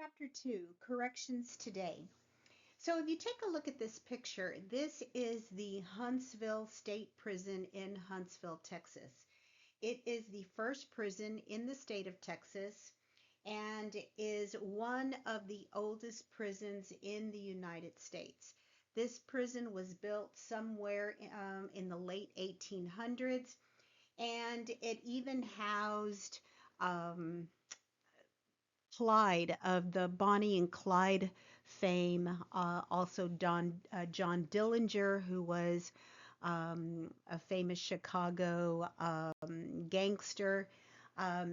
Chapter 2, Corrections Today. So if you take a look at this picture, this is the Huntsville State Prison in Huntsville, Texas. It is the first prison in the state of Texas and is one of the oldest prisons in the United States. This prison was built somewhere in the late 1800s, and it even housed um, Clyde of the Bonnie and Clyde fame, also John Dillinger, who was a famous Chicago gangster.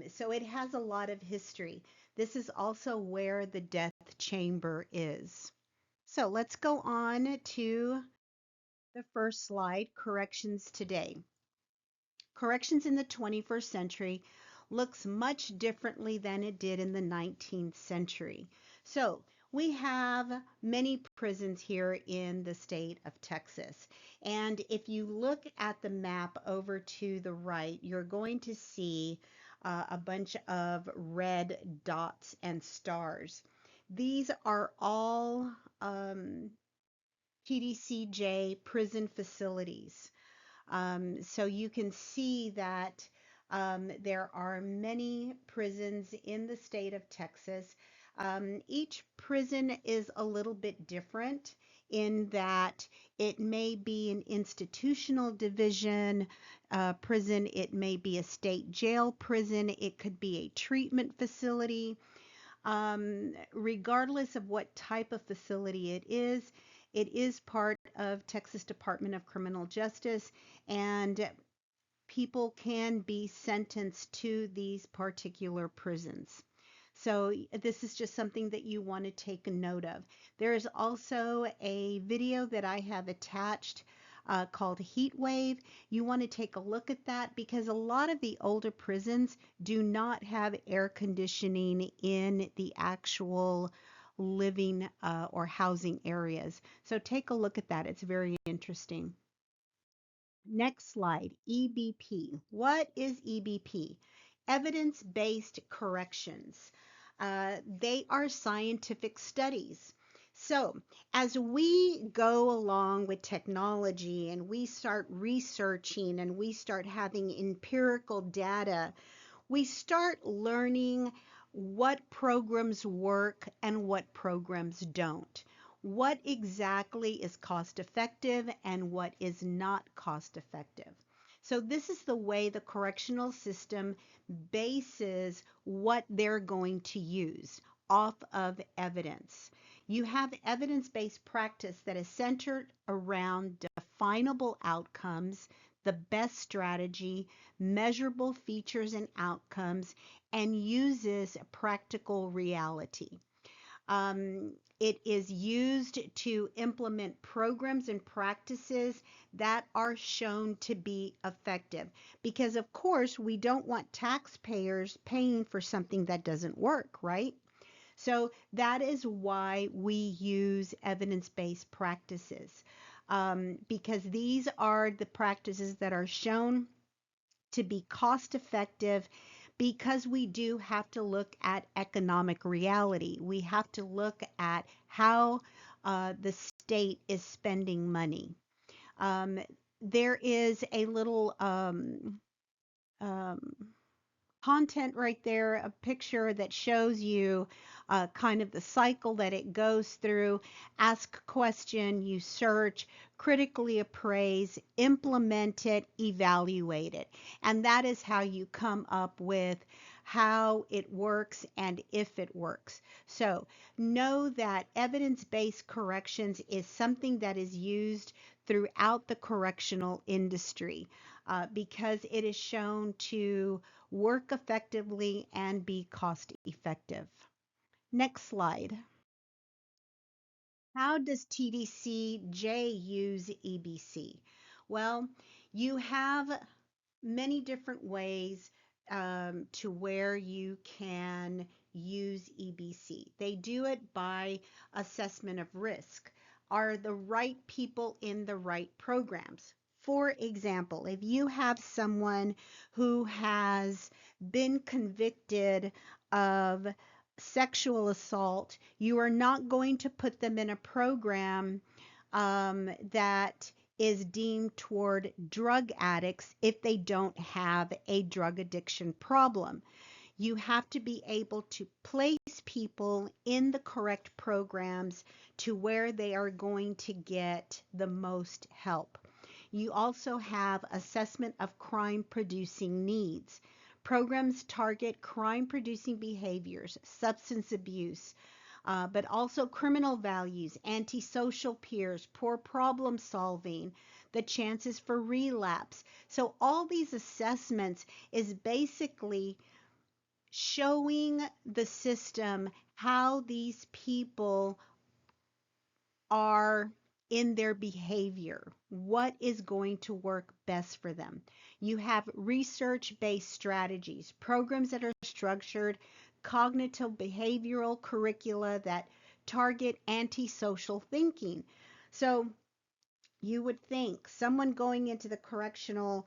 So it has a lot of history. This is also where the death chamber is. So let's go on to the first slide, corrections today. Corrections in the 21st century looks much differently than it did in the 19th century. So we have many prisons here in the state of Texas. And if you look at the map over to the right, you're going to see a bunch of red dots and stars. These are all TDCJ prison facilities. So you can see that there are many prisons in the state of Texas. Each prison is a little bit different in that it may be an institutional division prison, it may be a state jail prison, it could be a treatment facility. Regardless of what type of facility it is part of Texas Department of Criminal Justice, and people can be sentenced to these particular prisons. So this is just something that you want to take a note of. There is also a video that I have attached called Heat Wave. You want to take a look at that because a lot of the older prisons do not have air conditioning in the actual living or housing areas. So take a look at that. It's very interesting. Next slide, EBP. What is EBP? Evidence-based corrections. They are scientific studies. So, as we go along with technology and we start researching and we start having empirical data, we start learning what programs work and what programs don't. What exactly is cost effective and what is not cost effective. So, this is the way the correctional system bases what they're going to use off of evidence. You have evidence based practice that is centered around definable outcomes, the best strategy, measurable features and outcomes, and uses practical reality. It is used to implement programs and practices that are shown to be effective. Because, of course, we don't want taxpayers paying for something that doesn't work, right? So that is why we use evidence based practices, because these are the practices that are shown to be cost effective because we do have to look at economic reality. We have to look at how the state is spending money. Um, there is a little um, content right there, a picture that shows you kind of the cycle that it goes through. Ask a question, you search, critically appraise, implement it, evaluate it. And that is how you come up with how it works and if it works. So know that evidence-based corrections is something that is used throughout the correctional industry because it is shown to work effectively and be cost effective. Next slide. How does TDCJ use EBC? Well, you have many different ways to where you can use EBC. They do it by assessment of risk. Are the right people in the right programs? For example, if you have someone who has been convicted of sexual assault, you are not going to put them in a program that is deemed toward drug addicts if they don't have a drug addiction problem. You have to be able to place people in the correct programs to where they are going to get the most help. You also have assessment of crime producing needs. Programs target crime producing behaviors, substance abuse, but also criminal values, antisocial peers, poor problem solving, the chances for relapse. So, all these assessments is basically showing the system how these people are in their behavior, what is going to work best for them. You have research based strategies, programs that are structured, cognitive behavioral curricula that target antisocial thinking. So, you would think someone going into the correctional,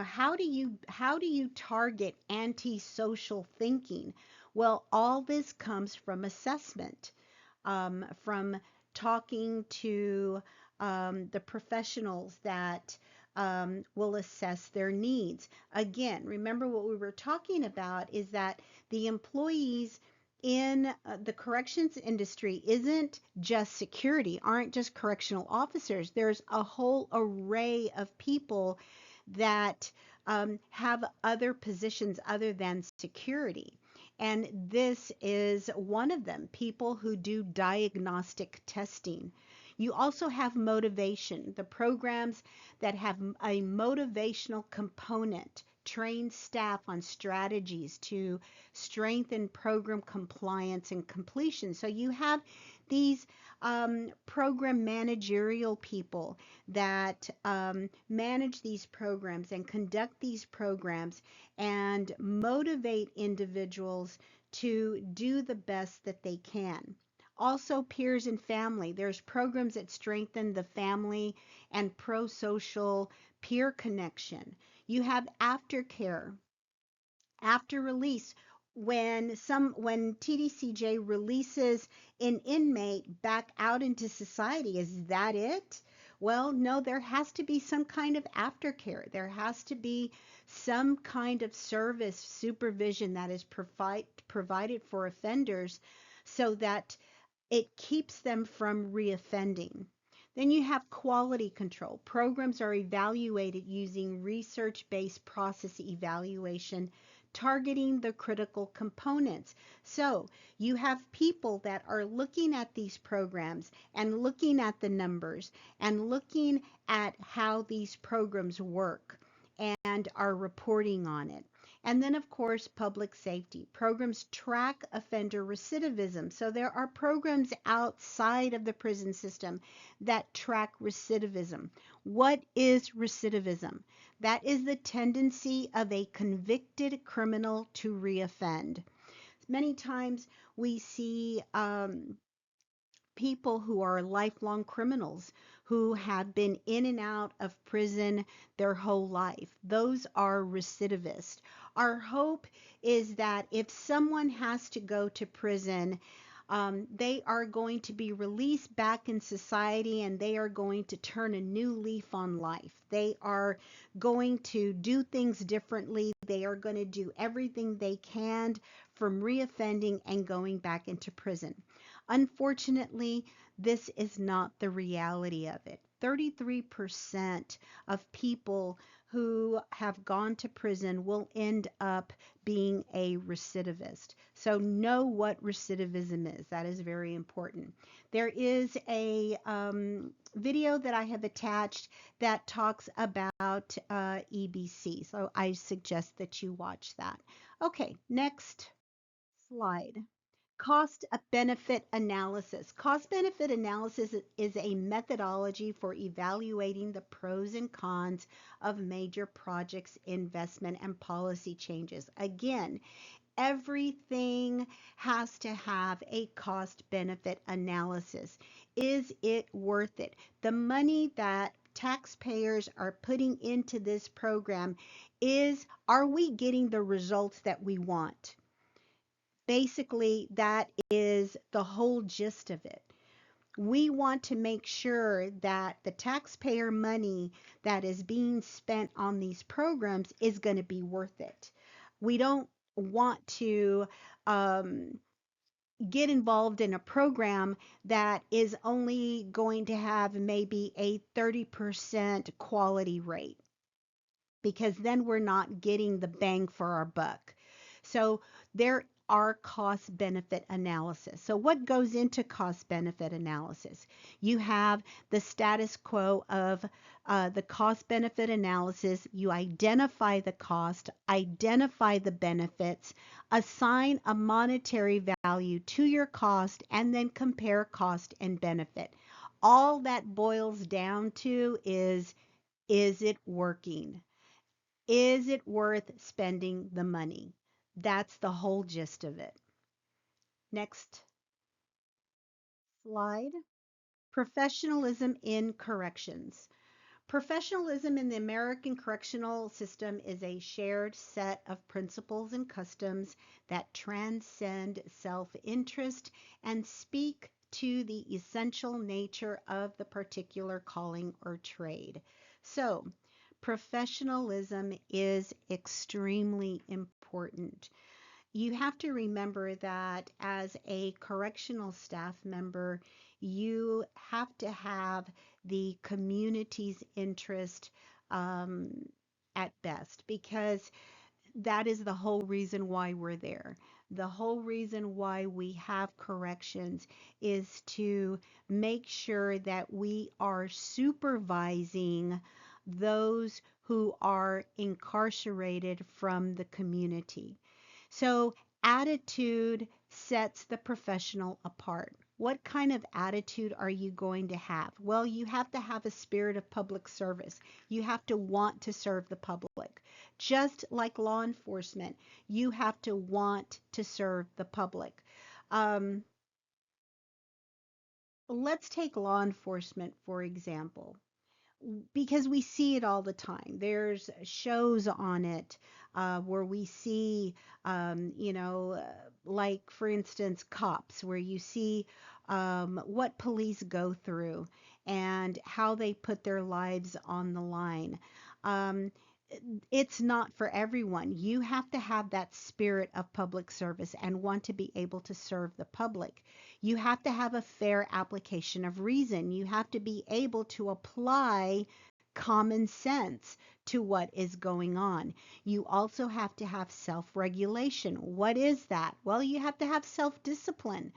how do you target antisocial thinking? Well, all this comes from assessment, from talking to the professionals that will assess their needs. Again, remember what we were talking about is that the employees in the corrections industry isn't just security, aren't just correctional officers. There's a whole array of people that have other positions other than security. And this is one of them, people who do diagnostic testing. You also have motivation, the programs that have a motivational component, train staff on strategies to strengthen program compliance and completion. So you have these program managerial people that manage these programs and conduct these programs and motivate individuals to do the best that they can. Also, peers and family. There's programs that strengthen the family and pro social peer connection. You have aftercare after release when TDCJ releases an inmate back out into society. Is that it? Well, no, there has to be some kind of aftercare. There has to be some kind of service supervision that is provided for offenders so that it keeps them from reoffending. Then you have quality control. Programs are evaluated using research based process evaluation, targeting the critical components. So you have people that are looking at these programs and looking at the numbers and looking at how these programs work and are reporting on it. And then, of course, public safety. Programs track offender recidivism. So there are programs outside of the prison system that track recidivism. What is recidivism? That is the tendency of a convicted criminal to reoffend. Many times we see people who are lifelong criminals who have been in and out of prison their whole life. Those are recidivists. Our hope is that if someone has to go to prison, they are going to be released back in society and they are going to turn a new leaf on life. They are going to do things differently. They are going to do everything they can from reoffending and going back into prison. Unfortunately, this is not the reality of it. 33% of people who have gone to prison will end up being a recidivist. So know what recidivism is. That is very important. There is a video that I have attached that talks about EBC. So I suggest that you watch that. Okay, next slide. Cost benefit analysis. Cost benefit analysis is a methodology for evaluating the pros and cons of major projects, investment, and policy changes. Again, everything has to have a cost benefit analysis. Is it worth it? The money that taxpayers are putting into this program are we getting the results that we want? Basically, that is the whole gist of it. We want to make sure that the taxpayer money that is being spent on these programs is going to be worth it. We don't want to um, get involved in a program that is only going to have maybe a 30% quality rate, because then we're not getting the bang for our buck. So there are cost benefit analysis. So what goes into cost benefit analysis? You have the status quo of the cost benefit analysis. You identify the cost, identify the benefits, assign a monetary value to your cost, and then compare cost and benefit. All that boils down to is it working? Is it worth spending the money? That's the whole gist of it. Next slide. Professionalism in corrections. Professionalism in the American correctional system is a shared set of principles and customs that transcend self interest and speak to the essential nature of the particular calling or trade. So, professionalism is extremely important. You have to remember that as a correctional staff member, you have to have the community's interest um, at best, because that is the whole reason why we're there. The whole reason why we have corrections is to make sure that we are supervising those who are incarcerated from the community. So, attitude sets the professional apart. What kind of attitude are you going to have? Well, you have to have a spirit of public service. You have to want to serve the public. Just like law enforcement, you have to want to serve the public. Um, let's take law enforcement, for example, because we see it all the time. There's shows on it where we see, like for instance, Cops, where you see what police go through and how they put their lives on the line. Um, it's not for everyone. You have to have that spirit of public service and want to be able to serve the public. You have to have a fair application of reason. You have to be able to apply common sense to what is going on. You also have to have self regulation. What is that? Well, you have to have self discipline.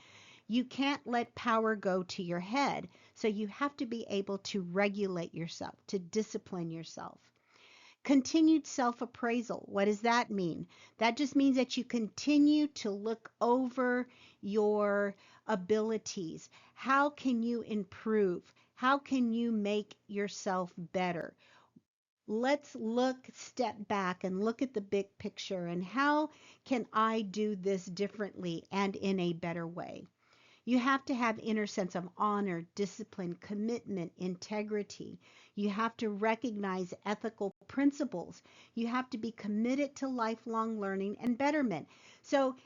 You can't let power go to your head. So you have to be able to regulate yourself, to discipline yourself. Continued self appraisal. What does that mean? That just means that you continue to look over your abilities. How can you improve? How can you make yourself better? Let's step back and look at the big picture, and how can I do this differently and in a better way? You have to have inner sense of honor, discipline, commitment, integrity. You have to recognize ethical principles. You have to be committed to lifelong learning and betterment. So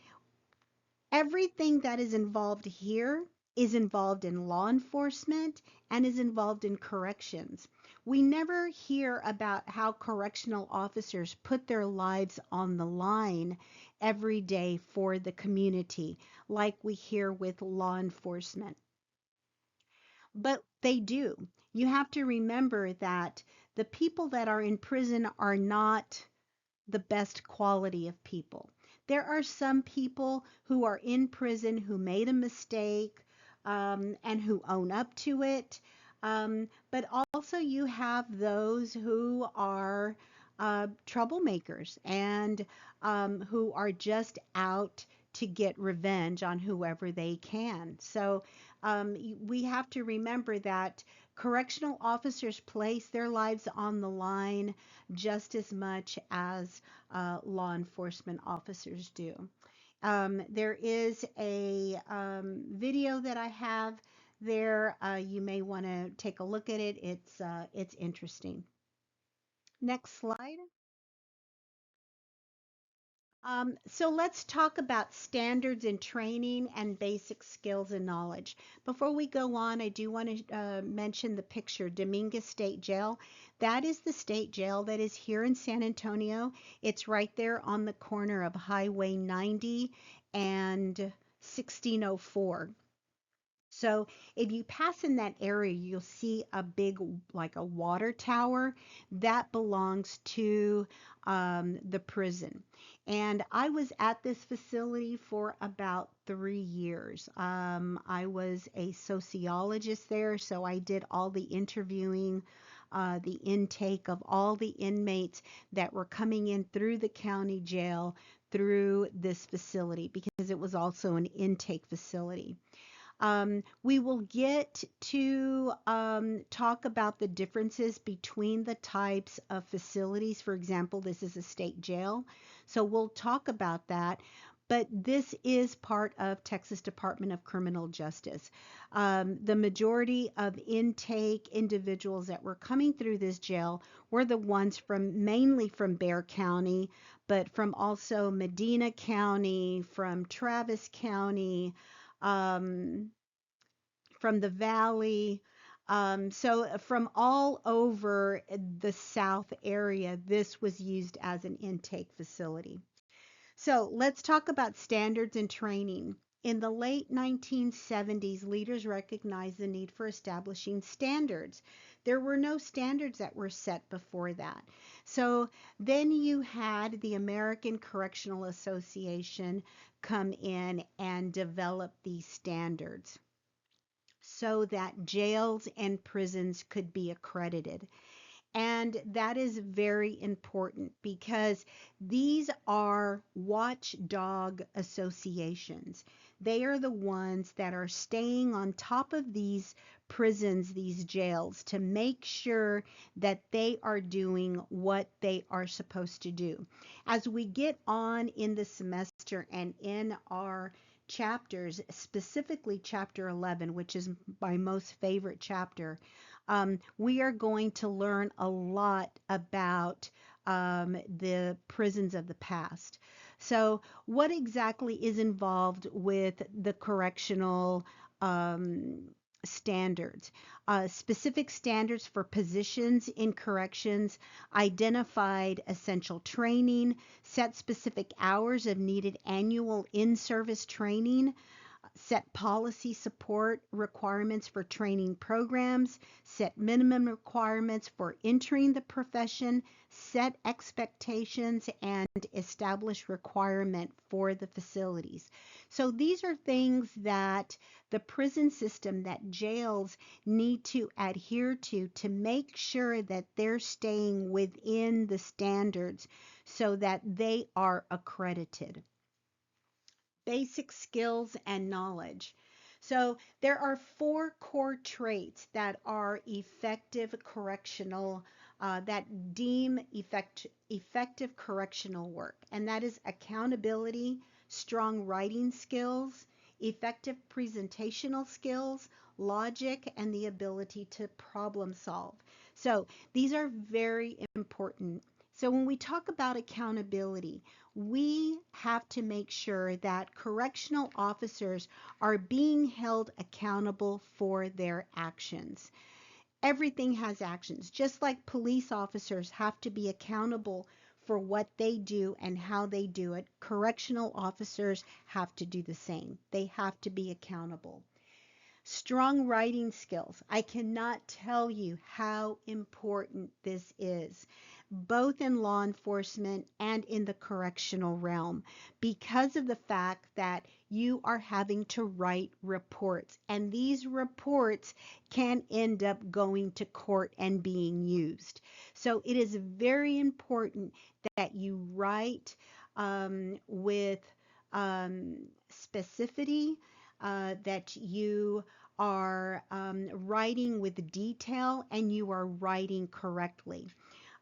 everything that is involved here is involved in law enforcement and is involved in corrections. We never hear about how correctional officers put their lives on the line every day for the community, like we hear with law enforcement. But they do. You have to remember that the people that are in prison are not the best quality of people. There are some people who are in prison who made a mistake and who own up to it. But also, you have those who are troublemakers and who are just out to get revenge on whoever they can. So we have to remember that correctional officers place their lives on the line just as much as law enforcement officers do. There is a video that I have there. You may want to take a look at it. It's interesting. Next slide. So let's talk about standards in training and basic skills and knowledge. Before we go on, I do want to mention the picture, Dominguez State Jail. That is the state jail that is here in San Antonio. It's right there on the corner of Highway 90 and 1604. So if you pass in that area, you'll see a big, like a water tower that belongs to the prison. And I was at this facility for about 3 years. I was a sociologist there, so I did all the interviewing, the intake of all the inmates that were coming in through the county jail through this facility because it was also an intake facility. We will get to talk about the differences between the types of facilities. For example, this is a state jail. So we'll talk about that. But this is part of Texas Department of Criminal Justice. The majority of intake individuals that were coming through this jail were the ones from mainly from Bexar County, but from also Medina County, from Travis County, um, from the valley. So from all over the South area, this was used as an intake facility. So let's talk about standards and training. In the late 1970s, leaders recognized the need for establishing standards. There were no standards that were set before that. So then you had the American Correctional Association come in and develop these standards so that jails and prisons could be accredited. And that is very important because these are watchdog associations. They are the ones that are staying on top of these prisons, these jails, to make sure that they are doing what they are supposed to do. As we get on in the semester and in our chapters, specifically chapter 11, which is my most favorite chapter, we are going to learn a lot about the prisons of the past. So, what exactly is involved with the correctional um, standards? Specific standards for positions in corrections, identified essential training, set specific hours of needed annual in service training, set policy support requirements for training programs, set minimum requirements for entering the profession, set expectations, and establish requirement for the facilities. So these are things that the prison system, that jails need to adhere to make sure that they're staying within the standards so that they are accredited. Basic skills and knowledge. So there are four core traits that are effective correctional, that deem effective correctional work, and that is accountability, strong writing skills, effective presentational skills, logic, and the ability to problem solve. So these are very important. So when we talk about accountability, we have to make sure that correctional officers are being held accountable for their actions. Everything has actions, just like police officers have to be accountable for what they do and how they do it. Correctional officers have to do the same. They have to be accountable. Strong writing skills. I cannot tell you how important this is, both in law enforcement and in the correctional realm, because of the fact that you are having to write reports, and these reports can end up going to court and being used. So it is very important that you write with specificity, that you are writing with detail and you are writing correctly.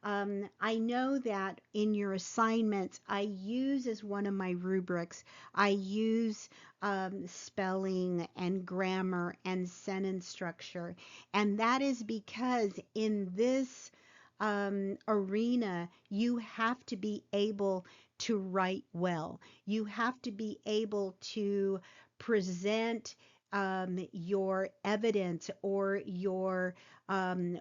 I know that in your assignments, I use as one of my rubrics, I use spelling and grammar and sentence structure. And that is because in this arena, you have to be able to write well. You have to be able to present your evidence or um,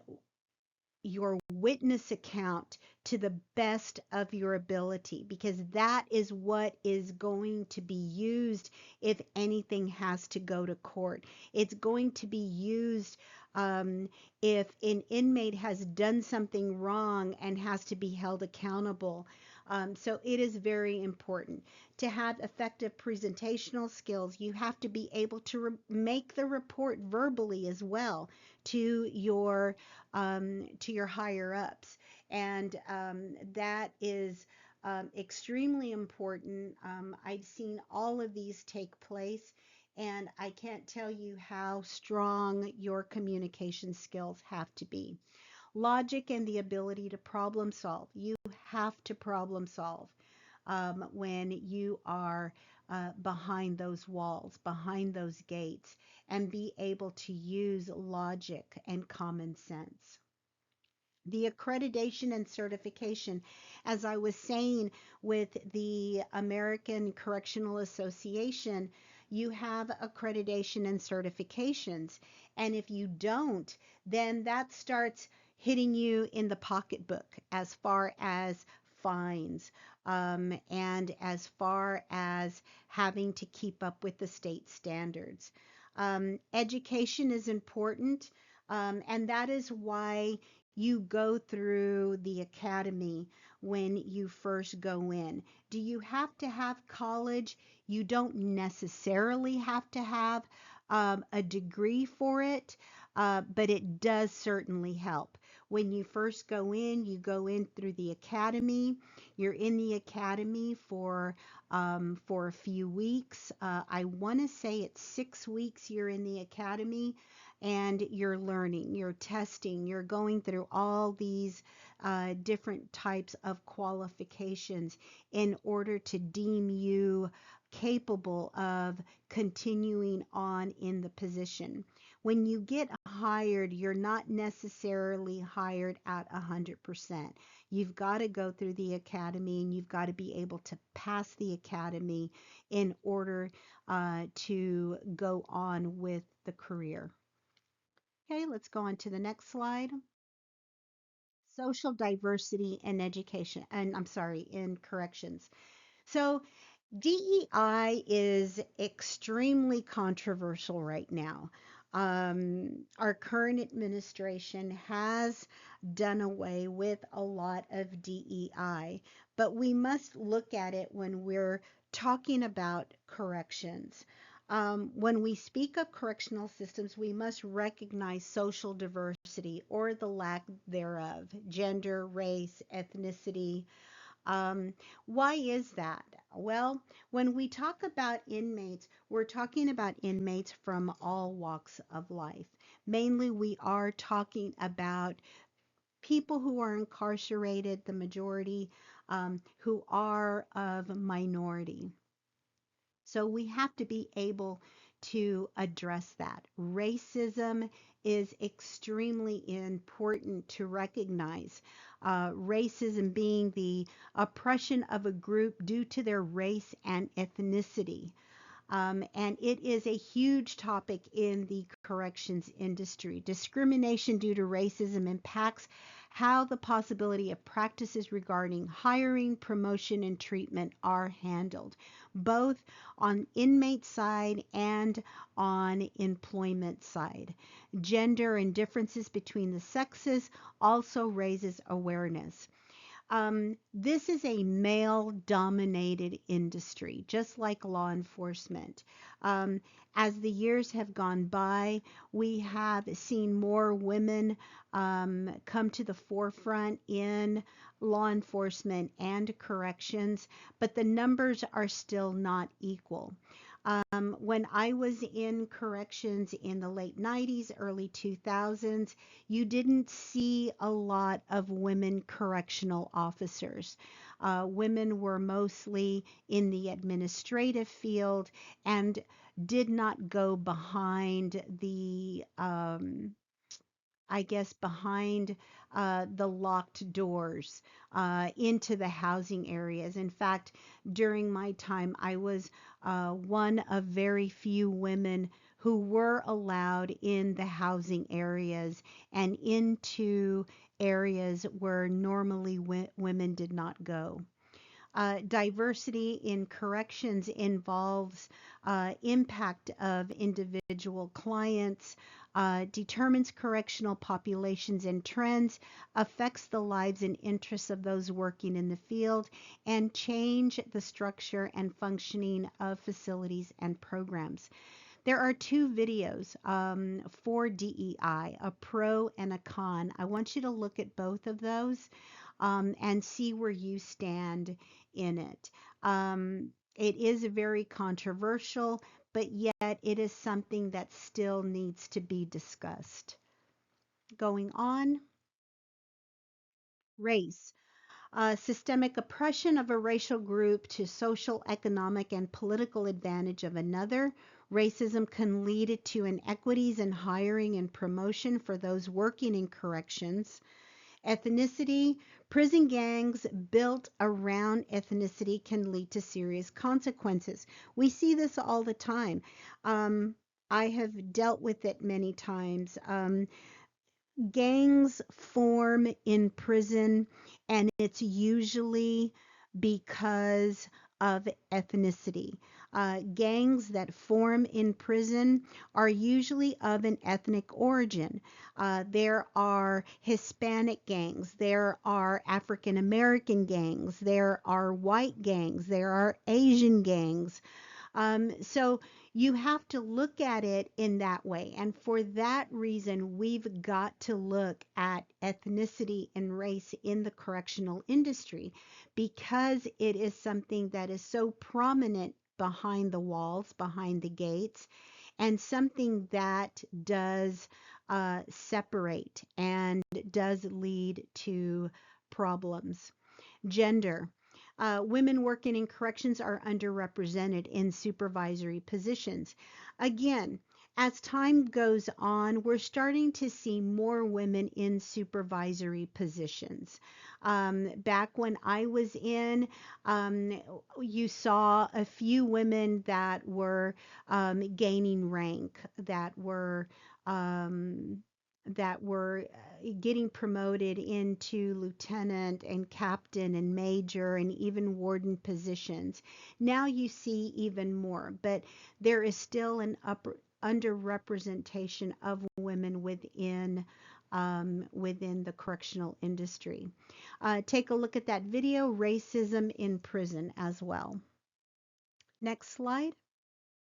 your witness account to the best of your ability, because that is what is going to be used if anything has to go to court. It's going to be used um, if an inmate has done something wrong and has to be held accountable. So it is very important to have effective presentational skills. You have to be able to make the report verbally as well to your higher ups. And that is extremely important. I've seen all of these take place, and I can't tell you how strong your communication skills have to be. Logic and the ability to problem solve. You have to problem solve when you are behind those walls, behind those gates, and be able to use logic and common sense. The accreditation and certification, as I was saying, with the American Correctional Association, you have accreditation and certifications. And if you don't, then that starts hitting you in the pocketbook as far as fines, and as far as having to keep up with the state standards. Education is important, and that is why you go through the academy when you first go in. Do you have to have college? You don't necessarily have to have a degree for it, but it does certainly help. When you first go in, you go in through the academy. You're in the academy for a few weeks. I want to say it's 6 weeks you're in the academy, and you're learning, you're testing, you're going through all these different types of qualifications in order to deem you capable of continuing on in the position. When you get hired, you're not necessarily hired at 100%. You've got to go through the academy, and you've got to be able to pass the academy in order to go on with the career. Okay, let's go on to the next slide. Social diversity in education, and I'm sorry, in corrections. So DEI is extremely controversial right now. Our current administration has done away with a lot of DEI, but we must look at it when we're talking about corrections. When we speak of correctional systems, we must recognize social diversity or the lack thereof, gender, race, ethnicity. um, why is that? Well, when we talk about inmates, we're talking about inmates from all walks of life. Mainly, we are talking about people who are incarcerated, the majority who are of minority. So we have to be able to address that. Racism is extremely important to recognize. Racism being the oppression of a group due to their race and ethnicity. And it is a huge topic in the corrections industry. Discrimination due to racism impacts how the possibility of practices regarding hiring, promotion, and treatment are handled, both on inmate side and on employment side. Gender and differences between the sexes also raises awareness. This is a male dominated industry, just like law enforcement. Um, as the years have gone by, we have seen more women come to the forefront in law enforcement and corrections, but the numbers are still not equal. When I was in corrections in the late 90s, early 2000s, you didn't see a lot of women correctional officers. Women were mostly in the administrative field and did not go behind I guess, behind the locked doors into the housing areas. In fact, during my time, I was one of very few women who were allowed in the housing areas and into areas where normally women did not go. Diversity in corrections involves impact of individual clients, determines correctional populations and trends, affects the lives and interests of those working in the field, and change the structure and functioning of facilities and programs. There are two videos for DEI, a pro and a con. I want you to look at both of those and see where you stand in it. It is very controversial, but yet it is something that still needs to be discussed. Going on, race. Systemic oppression of a racial group to social, economic, and political advantage of another. Racism can lead to inequities in hiring and promotion for those working in corrections. Ethnicity, prison gangs built around ethnicity can lead to serious consequences. We see this all the time. Um, I have dealt with it many times. Gangs form in prison, and it's usually because of ethnicity. Gangs that form in prison are usually of an ethnic origin. There are Hispanic gangs, there are African American gangs, there are white gangs, there are Asian gangs. So you have to look at it in that way. And for that reason, we've got to look at ethnicity and race in the correctional industry because it is something that is so prominent behind the walls, behind the gates, and something that does separate and does lead to problems. Gender. Women working in corrections are underrepresented in supervisory positions. Again, as time goes on, we're starting to see more women in supervisory positions. Back when I was in, um, you saw a few women that were gaining rank, um, that were getting promoted into lieutenant and captain and major and even warden positions. Now you see even more, but there is still an underrepresentation of women within the correctional industry. Take a look at that video, Racism in Prison, as well. Next slide.